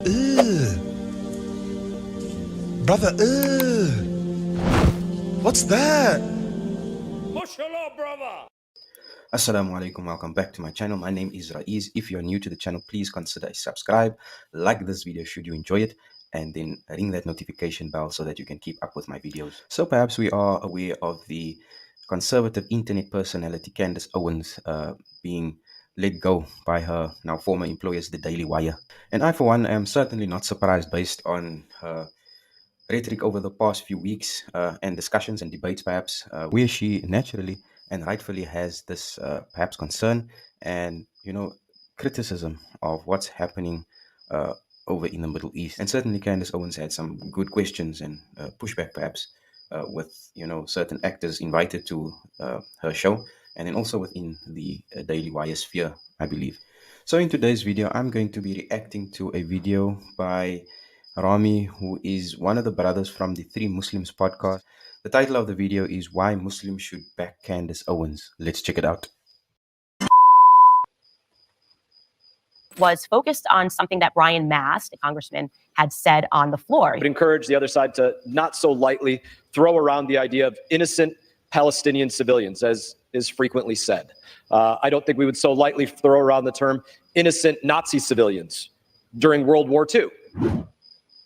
Ugh. Brother, ugh. What's that? Mashallah, brother. Assalamu alaikum, welcome back to my channel. My name is Raiz. If you're new to the channel, please consider a subscribe, like this video should you enjoy it, and then ring that notification bell so that you can keep up with my videos. So perhaps we are aware of the conservative internet personality Candace Owens being let go by her now former employers, the Daily Wire. And I, for one, am certainly not surprised based on her rhetoric over the past few weeks and discussions and debates, perhaps, where she naturally and rightfully has this perhaps concern and criticism of what's happening over in the Middle East. And certainly, Candace Owens had some good questions and pushback, perhaps, with certain actors invited to her show, and then also within the Daily Wire sphere, I believe. So in today's video, I'm going to be reacting to a video by Rami, who is one of the brothers from the Three Muslims podcast. The title of the video is Why Muslims Should Back Candace Owens. Let's check it out. Was focused on something that Brian Mast, a congressman, had said on the floor. Would encourage the other side to not so lightly throw around the idea of innocent Palestinian civilians, as is frequently said. I don't think we would so lightly throw around the term innocent Nazi civilians during World War II.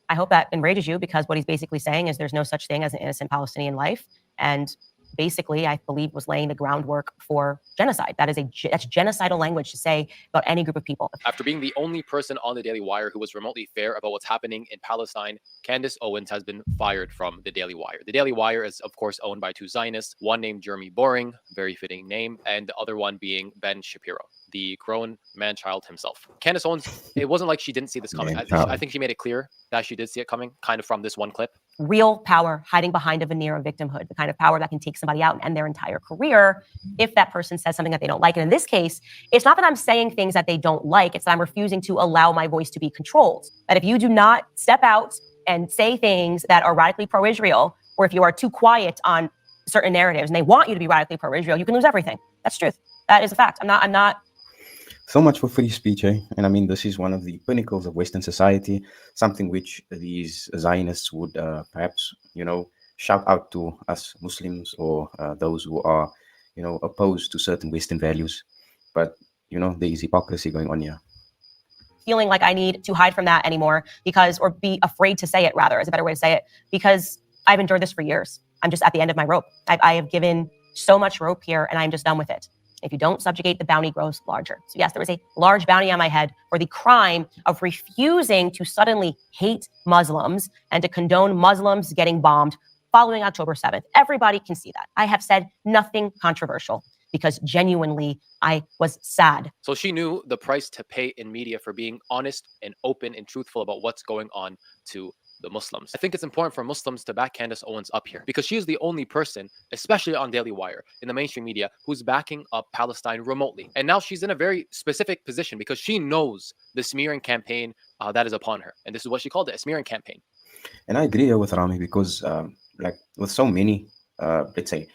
I hope that enrages you, because what he's basically saying is there's no such thing as an innocent Palestinian life. And basically, I believe, was laying the groundwork for genocide. That's genocidal language to say about any group of people. After being the only person on the Daily Wire who was remotely fair about what's happening in Palestine, Candace Owens has been fired from the Daily Wire. The Daily Wire is, of course, owned by two Zionists, one named Jeremy Boring, very fitting name, and the other one being Ben Shapiro, the grown man-child himself. Candace Owens, it wasn't like she didn't see this coming. I think she made it clear that she did see it coming, kind of from this one clip. Real power hiding behind a veneer of victimhood, the kind of power that can take somebody out and end their entire career if that person says something that they don't like. And in this case, it's not that I'm saying things that they don't like, it's that I'm refusing to allow my voice to be controlled. That if you do not step out and say things that are radically pro-Israel, or if you are too quiet on certain narratives and they want you to be radically pro-Israel, you can lose everything. That's truth. That is a fact. I'm not. So much for free speech, eh? And I mean, this is one of the pinnacles of Western society, something which these Zionists would perhaps, shout out to us Muslims or those who are, opposed to certain Western values. But, there is hypocrisy going on here. Feeling like I need to hide from that anymore or be afraid to say it, rather, is a better way to say it, because I've endured this for years. I'm just at the end of my rope. I have given so much rope here, and I'm just done with it. If you don't subjugate, the bounty grows larger. So yes, there was a large bounty on my head for the crime of refusing to suddenly hate Muslims and to condone Muslims getting bombed following October 7th. Everybody can see that. I have said nothing controversial because genuinely I was sad. So she knew the price to pay in media for being honest and open and truthful about what's going on to the Muslims. I think it's important for Muslims to back Candace Owens up here, because she is the only person, especially on Daily Wire, in the mainstream media, who's backing up Palestine remotely. And now she's in a very specific position because she knows the smearing campaign that is upon her. And this is what she called it, a smearing campaign. And I agree with Rami because, like with so many, let's say,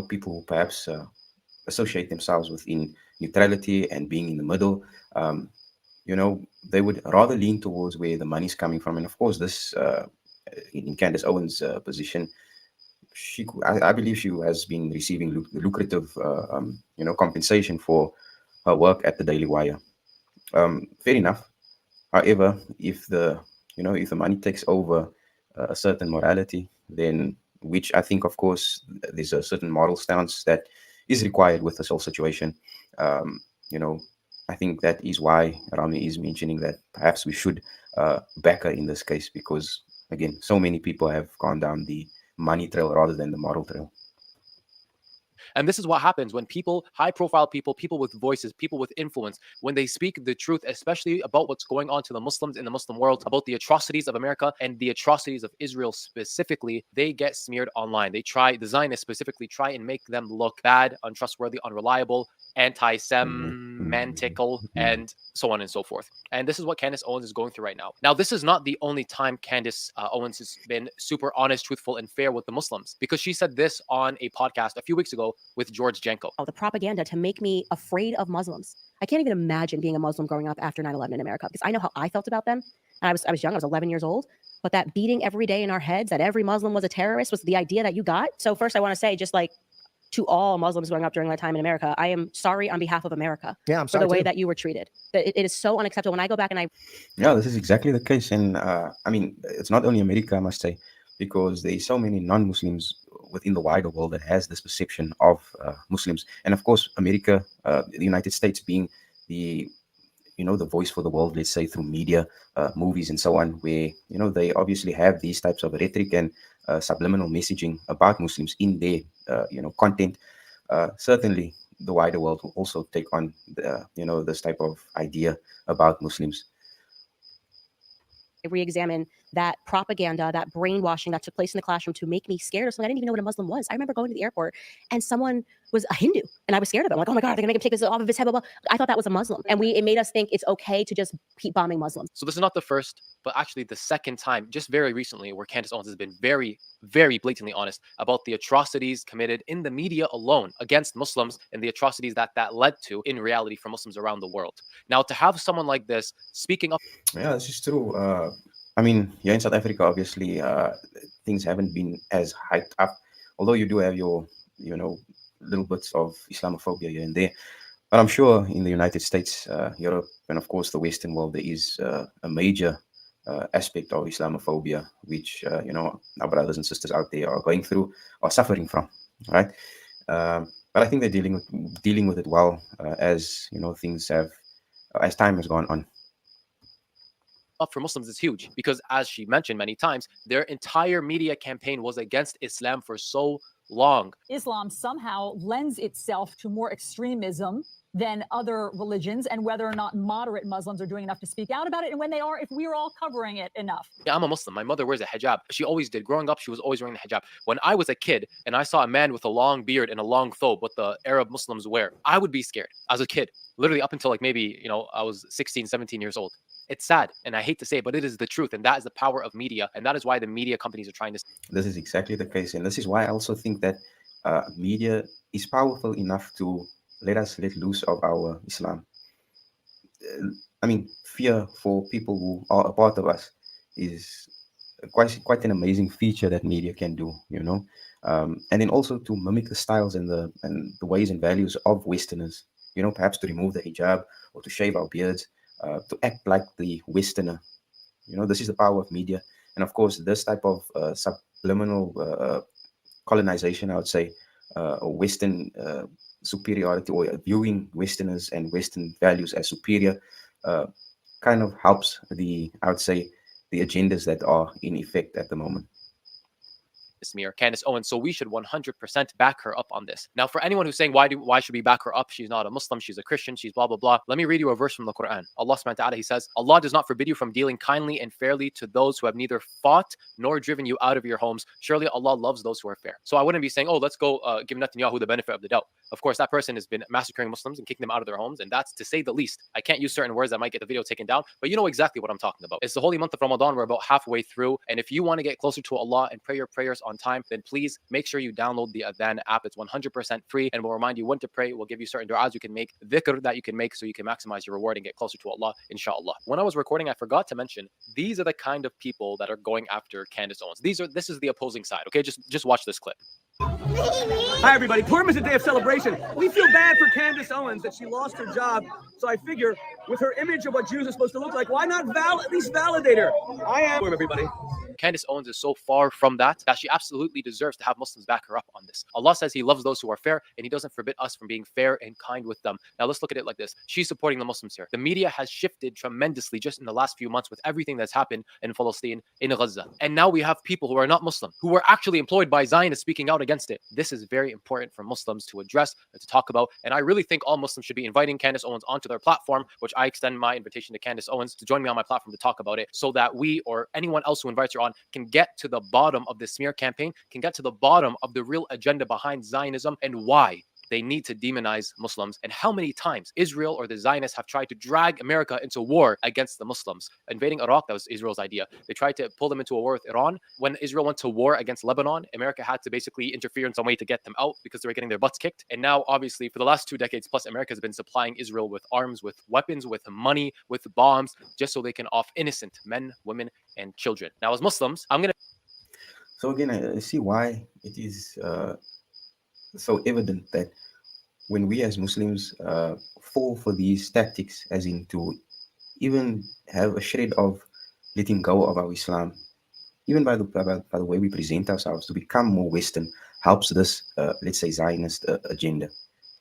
people who perhaps associate themselves within neutrality and being in the middle, they would rather lean towards where the money's coming from. And of course, this, in Candace Owens' position, I believe she has been receiving lucrative, compensation for her work at the Daily Wire. Fair enough. However, if the money takes over a certain morality, then, which I think, of course, there's a certain moral stance that is required with this whole situation, I think that is why Rami is mentioning that perhaps we should back her in this case, because, again, so many people have gone down the money trail rather than the moral trail. And this is what happens when people, high-profile people, people with voices, people with influence, when they speak the truth, especially about what's going on to the Muslims in the Muslim world, about the atrocities of America and the atrocities of Israel specifically, they get smeared online. The Zionists specifically try and make them look bad, untrustworthy, unreliable, anti-Semitical, and so on and so forth. And this is what Candace Owens is going through right now. Now, this is not the only time Candace Owens has been super honest, truthful, and fair with the Muslims, because she said this on a podcast a few weeks ago with George Janko. The propaganda to make me afraid of Muslims. I can't even imagine being a Muslim growing up after 9/11 in America, because I know how I felt about them. And I was young, I was 11 years old. But that beating every day in our heads that every Muslim was a terrorist was the idea that you got. So first I want to say, just like to all Muslims growing up during that time in America, I am sorry on behalf of America I'm for the sorry way too. that you were treated. It is so unacceptable. When I go back and I Yeah, this is exactly the case. And I mean, it's not only America, I must say, because there's so many non-Muslims within the wider world that has this perception of Muslims. And of course, America, the United States being the, the voice for the world, let's say through media, movies and so on, where, they obviously have these types of rhetoric and subliminal messaging about Muslims in their, content. Certainly the wider world will also take on, this type of idea about Muslims. re-examine that propaganda, that brainwashing that took place in the classroom to make me scared of something. I didn't even know what a Muslim was. I remember going to the airport and someone was a Hindu and I was scared of them. I'm like, oh my God, they're gonna make him take this off of his head, blah, blah. I thought that was a Muslim. And it made us think it's okay to just keep bombing Muslims. So this is not the first, but actually the second time, just very recently, where Candace Owens has been very, very blatantly honest about the atrocities committed in the media alone against Muslims and the atrocities that led to in reality for Muslims around the world. Now, to have someone like this speaking up. Yeah, this is true. I mean, here in South Africa, obviously, things haven't been as hyped up. Although you do have your, little bits of Islamophobia here and there. But I'm sure in the United States, Europe, and of course the Western world, there is a major aspect of Islamophobia, which, our brothers and sisters out there are going through or suffering from, right? But I think they're dealing with it well, as, things have, as time has gone on. Up for Muslims is huge because, as she mentioned many times, their entire media campaign was against Islam for so long. Islam somehow lends itself to more extremism than other religions, and whether or not moderate Muslims are doing enough to speak out about it, and when they are, if we're all covering it enough. Yeah, I'm a Muslim. My mother wears a hijab. She always did. Growing up, she was always wearing the hijab. When I was a kid and I saw a man with a long beard and a long thobe, what the Arab Muslims wear, I would be scared as a kid, literally up until like maybe, I was 16, 17 years old. It's sad, and I hate to say it, but it is the truth, and that is the power of media, and that is why the media companies are trying to. This is exactly the case, and this is why I also think that media is powerful enough to let us let loose of our Islam. I mean, fear for people who are a part of us is quite an amazing feature that media can do, and then also to mimic the styles and the ways and values of Westerners, perhaps to remove the hijab or to shave our beards. To act like the Westerner. This is the power of media. And of course, this type of subliminal colonization, I would say, or Western superiority, or viewing Westerners and Western values as superior, kind of helps the agendas that are in effect at the moment. Smear Candace Owens, so we should 100% back her up on this. Now, for anyone who's saying why should we back her up? She's not a Muslim, she's a Christian, she's blah blah blah. Let me read you a verse from the Quran. Allah subhanahu wa ta'ala, he says, Allah does not forbid you from dealing kindly and fairly to those who have neither fought nor driven you out of your homes. Surely Allah loves those who are fair. So I wouldn't be saying, oh, let's go give Netanyahu the benefit of the doubt. Of course, that person has been massacring Muslims and kicking them out of their homes, and that's, to say the least. I can't use certain words that might get the video taken down, but you know exactly what I'm talking about. It's the holy month of Ramadan. We're about halfway through, and if you want to get closer to Allah and pray your prayers on time, then please make sure you download the Adhan app. It's 100% free, and we'll remind you when to pray. We'll give you certain du'as you can make, dhikr that you can make, so you can maximize your reward and get closer to Allah, inshallah. When I was recording, I forgot to mention, these are the kind of people that are going after Candace Owens. This is the opposing side, okay? Just watch this clip. Hi everybody, Purim is a day of celebration. We feel bad for Candace Owens that she lost her job, so I figure with her image of what Jews are supposed to look like, why not at least validate her? I am Purim, everybody. Candace Owens is so far from that she absolutely deserves to have Muslims back her up on this. Allah says he loves those who are fair, and he doesn't forbid us from being fair and kind with them. Now let's look at it like this. She's supporting the Muslims here. The media has shifted tremendously just in the last few months with everything that's happened in Palestine, in Gaza. And now we have people who are not Muslim, who are actually employed by Zionists speaking out against it. This is very important for Muslims to address and to talk about. And I really think all Muslims should be inviting Candace Owens onto their platform, which I extend my invitation to Candace Owens to join me on my platform to talk about it, so that we or anyone else who invites her on can get to the bottom of the smear campaign, can get to the bottom of the real agenda behind Zionism and why they need to demonize Muslims. And how many times Israel or the Zionists have tried to drag America into war against the Muslims. Invading Iraq, that was Israel's idea. They tried to pull them into a war with Iran. When Israel went to war against Lebanon, America had to basically interfere in some way to get them out because they were getting their butts kicked. And now, obviously, for the last 2 decades plus, America has been supplying Israel with arms, with weapons, with money, with bombs, just so they can off innocent men, women, and children. Now, as Muslims, I'm going to... So again, I see why it is so evident that when we as Muslims fall for these tactics, as in to even have a shred of letting go of our Islam, even by the way we present ourselves, to become more Western, helps this, let's say, Zionist agenda.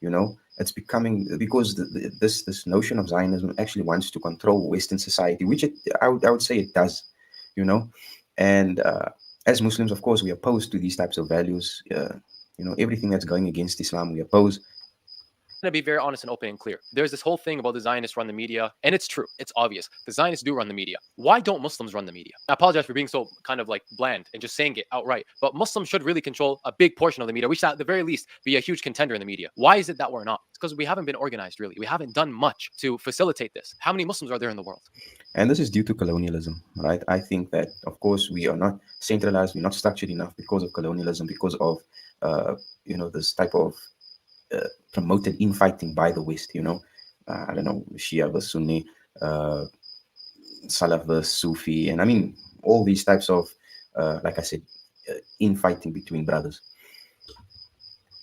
You know, it's becoming, because this notion of Zionism actually wants to control Western society, which I would say it does, you know. And as Muslims, of course, we oppose to these types of values. You know, everything that's going against Islam, we oppose. To be very honest and open and clear. There's this whole thing about the Zionists run the media, and it's true. It's obvious. The Zionists do run the media. Why don't Muslims run the media? I apologize for being so kind of like bland and just saying it outright, but Muslims should really control a big portion of the media. We should at the very least be a huge contender in the media. Why is it that we're not? It's because we haven't been organized, really. We haven't done much to facilitate this. How many Muslims are there in the world? And this is due to colonialism, right? I think that, of course, we are not centralized, we're not structured enough because of colonialism, because of, you know, this type of promoted infighting by the West, you know. I don't know, Shia versus Sunni, Salaf versus Sufi, and I mean, all these types of, like I said, infighting between brothers.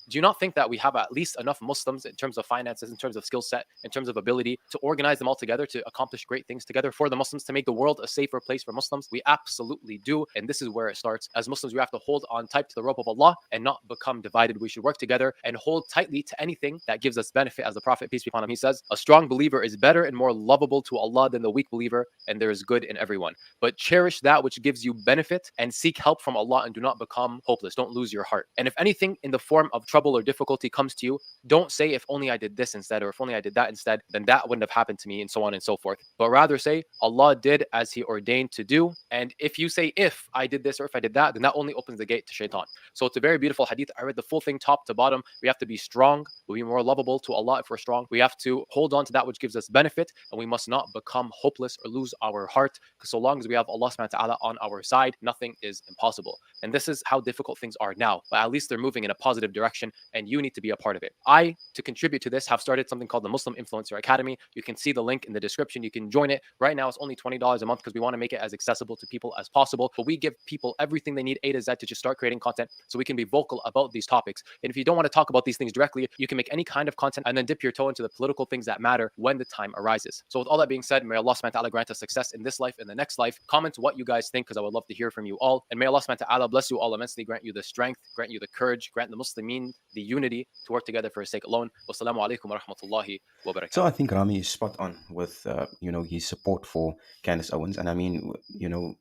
Do you not think that we have at least enough Muslims in terms of finances, in terms of skill set, in terms of ability to organize them all together to accomplish great things together for the Muslims, to make the world a safer place for Muslims? We absolutely do. And this is where it starts. As Muslims, we have to hold on tight to the rope of Allah and not become divided. We should work together and hold tightly to anything that gives us benefit. As the Prophet, peace be upon him, he says, a strong believer is better and more lovable to Allah than the weak believer, and there is good in everyone. But cherish that which gives you benefit and seek help from Allah, and do not become hopeless. Don't lose your heart. And if anything in the form of trouble or difficulty comes to you, don't say, if only I did this instead, or if only I did that instead, then that wouldn't have happened to me, and so on and so forth. But rather say, Allah did as he ordained to do. And if you say, if I did this or if I did that, then that only opens the gate to shaitan. So it's a very beautiful hadith. I read the full thing top to bottom. We have to be strong. We'll be more lovable to Allah if we're strong. We have to hold on to that which gives us benefit, and we must not become hopeless or lose our heart, because so long as we have Allah subhanahu wa ta'ala on our side, nothing is impossible. And this is how difficult things are now, but at least they're moving in a positive direction, and you need to be a part of it. I, to contribute to this, have started something called the Muslim Influencer Academy. You can see the link in the description. You can join it. Right now, it's only $20 a month because we want to make it as accessible to people as possible. But we give people everything they need, A to Z, to just start creating content so we can be vocal about these topics. And if you don't want to talk about these things directly, you can make any kind of content and then dip your toe into the political things that matter when the time arises. So with all that being said, may Allah subhanahu wa ta'ala grant us success in this life and the next life. Comment what you guys think, because I would love to hear from you all. And may Allah subhanahu wa ta'ala bless you all immensely, grant you the strength, grant you the courage, grant the Muslimin the unity to work together for his sake alone. Wassalamu alaikum wa rahmatullahi wa barakatuh. So I think Rami is spot on with, you know, his support for Candace Owens. And I mean, you know,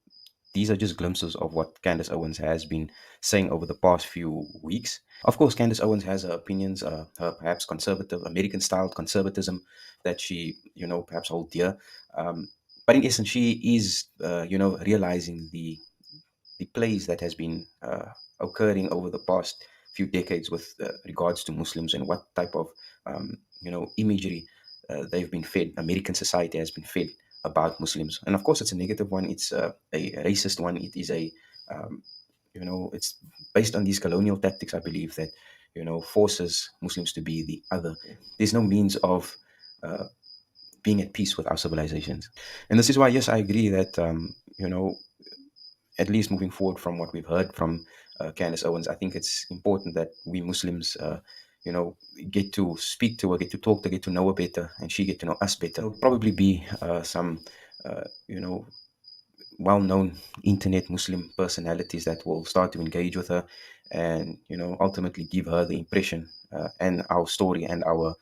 these are just glimpses of what Candace Owens has been saying over the past few weeks. Of course, Candace Owens has her opinions, her perhaps conservative, American-style conservatism that she, you know, perhaps hold dear. But in essence, she is, you know, realizing the plays that has been occurring over the past few decades with regards to Muslims, and what type of, you know, imagery they've been fed, American society has been fed about Muslims. And of course, it's a negative one. It's a racist one. It is a, you know, it's based on these colonial tactics, I believe, that, you know, forces Muslims to be the other. There's no means of being at peace with our civilizations. And this is why, yes, I agree that, you know, at least moving forward from what we've heard from Candace Owens, I think it's important that we Muslims, you know, get to speak to her, get to talk to her, get to know her better, and she get to know us better. There'll probably be some, you know, well-known internet Muslim personalities that will start to engage with her, and, you know, ultimately give her the impression and our story and our,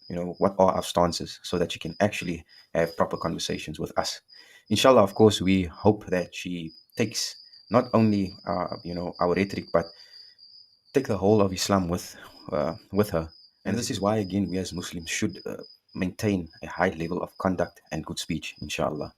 you know, what are our stances, so that she can actually have proper conversations with us. Inshallah, of course, we hope that she takes not only, you know, our rhetoric, but take the whole of Islam with her. And this is why, again, we as Muslims should maintain a high level of conduct and good speech, inshallah.